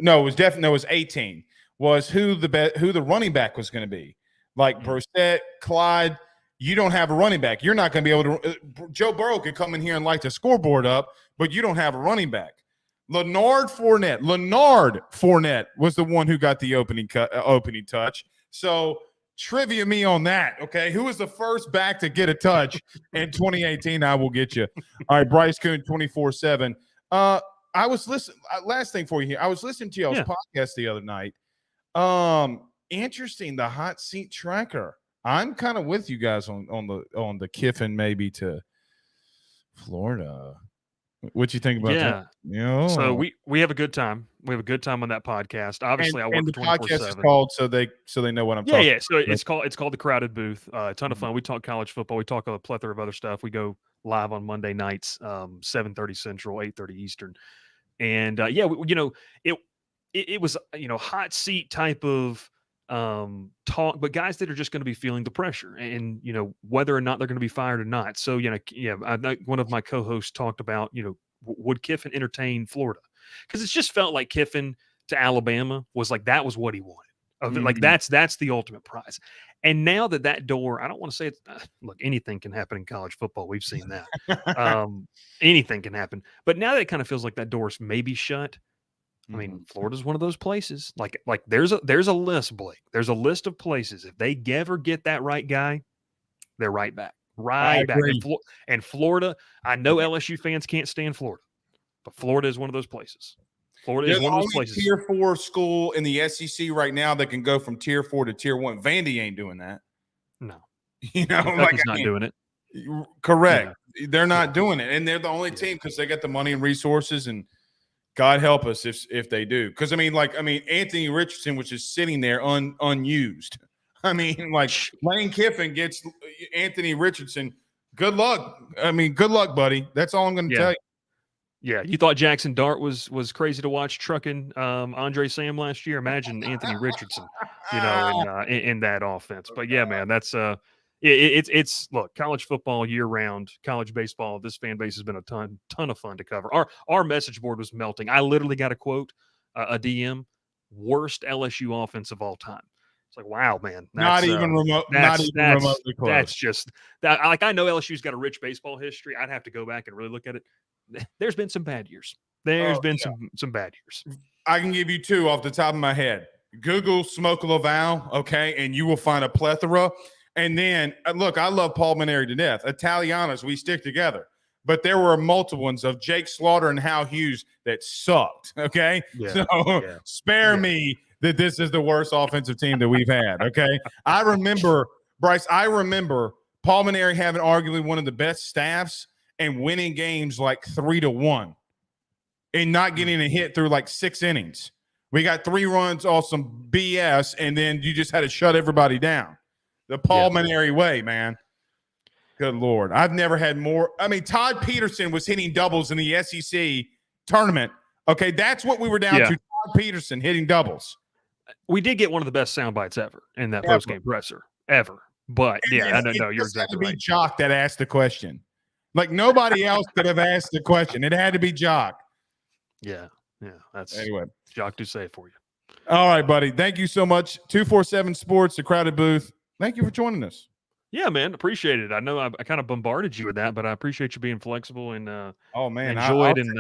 no, it was 18, was who the running back was going to be. Like Brissett, Clyde, you don't have a running back. You're not going to be able to Joe Burrow could come in here and light the scoreboard up, but you don't have a running back. Leonard Fournette was the one who got the opening touch. So trivia me on that, okay? Who was the first back to get a touch in 2018? I will get you. All right, Bryce Coon, 24/7. I was listening. Last thing for you here. I was listening to y'all's podcast the other night. Interesting, the hot seat tracker. I'm kind of with you guys on the Kiffin maybe to Florida. What you think about that? Yeah. So we have a good time. We have a good time on that podcast. Obviously, I work and the podcast is 24/7. called so they know what I'm Yeah, talking yeah. So about. it's called The Crowded Booth. A ton of fun. We talk college football. We talk a plethora of other stuff. We go live on Monday nights, 7:30 Central, 8:30 Eastern. And yeah, it it was hot seat type of talk, but guys that are just going to be feeling the pressure, and whether or not they're going to be fired or not. So I know one of my co-hosts talked about would Kiffin entertain Florida, because it's just felt like Kiffin to Alabama was like that was what he wanted. Like that's the ultimate prize. And now that door, I don't want to say it's look, anything can happen in college football. We've seen that. Anything can happen. But now that it kind of feels like that door's maybe shut. I mean, Florida's one of those places. Like there's a list, Blake. There's a list of places. If they ever get that right guy, they're right back. Right back. And Florida, I know LSU fans can't stand Florida, but Florida is one of those places. Florida is one of those places. Tier 4 school in the SEC right now that can go from tier 4 to tier 1. Vandy ain't doing that. No. Kentucky's not doing it. Correct. Yeah. They're not doing it. And they're the only team because they got the money and resources, and God help us if they do. Because Anthony Richardson was just sitting there unused. Lane Kiffin gets Anthony Richardson. Good luck. Good luck, buddy. That's all I'm going to tell you. Yeah, you thought Jackson Dart was crazy to watch trucking Andre Sam last year. Imagine Anthony Richardson, in that offense. But yeah, man, that's it's look, college football year round, college baseball. This fan base has been a ton of fun to cover. Our message board was melting. I literally got a quote, a DM, worst LSU offense of all time. It's like, wow, man, not even remotely close. That's just that. Like, I know LSU's got a rich baseball history. I'd have to go back and really look at it. There's been some bad years. Some bad years. I can give you two off the top of my head. Google Smoke Laval, okay, and you will find a plethora. And then, look, I love Paul Maneri to death. Italianos, we stick together. But there were multiple ones of Jake Slaughter and Hal Hughes that sucked, okay? Yeah, spare me that this is the worst offensive team that we've had, okay? I remember, Bryce, Paul Maneri having arguably one of the best staffs and winning games like 3-1 and not getting a hit through like 6 innings. We got 3 runs off some BS, and then you just had to shut everybody down. The Paul Maneri way, man. Good Lord. I've never had more. Todd Peterson was hitting doubles in the SEC tournament. Okay, that's what we were down to. Todd Peterson hitting doubles. We did get one of the best sound bites ever in that post-game presser. Ever. But, I don't know. You're exactly right. It had to be Jock that asked the question. Like, nobody else could have asked the question. It had to be Jock. Yeah. That's anyway. Jock to say for you. All right, buddy. Thank you so much. 247 Sports, The Crowded Booth. Thank you for joining us. Yeah, man. Appreciate it. I know I kind of bombarded you with that, but I appreciate you being flexible and enjoyed.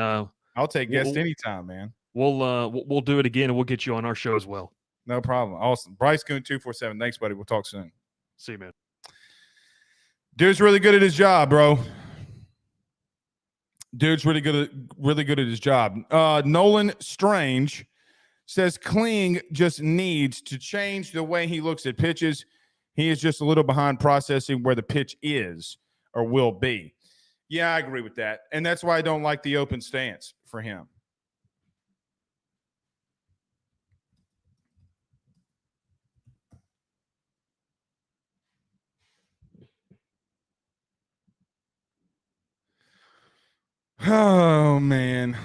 I'll take guests anytime, man. We'll do it again, and we'll get you on our show as well. No problem. Awesome. Bryce Coon 247. Thanks, buddy. We'll talk soon. See you, man. Dude's really good at his job, bro. Dude's really good at his job. Nolan Strange says Kling just needs to change the way he looks at pitches. He is just a little behind processing where the pitch is or will be. Yeah, I agree with that. And that's why I don't like the open stance for him. Oh, man.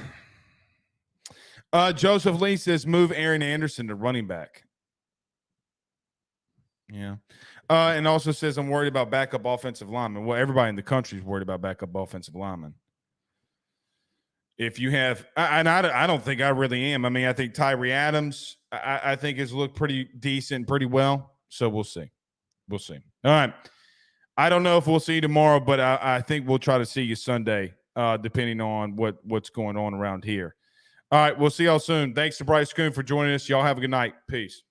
Joseph Lee says move Aaron Anderson to running back. Yeah. And also says I'm worried about backup offensive linemen. Well, everybody in the country is worried about backup offensive linemen. If you have, and I don't think I really am. I think Tyree Adams, I think has looked pretty decent, pretty well. So we'll see. We'll see. All right. I don't know if we'll see you tomorrow, but I think we'll try to see you Sunday, depending on what's going on around here. All right. We'll see y'all soon. Thanks to Bryce Coon for joining us. Y'all have a good night. Peace.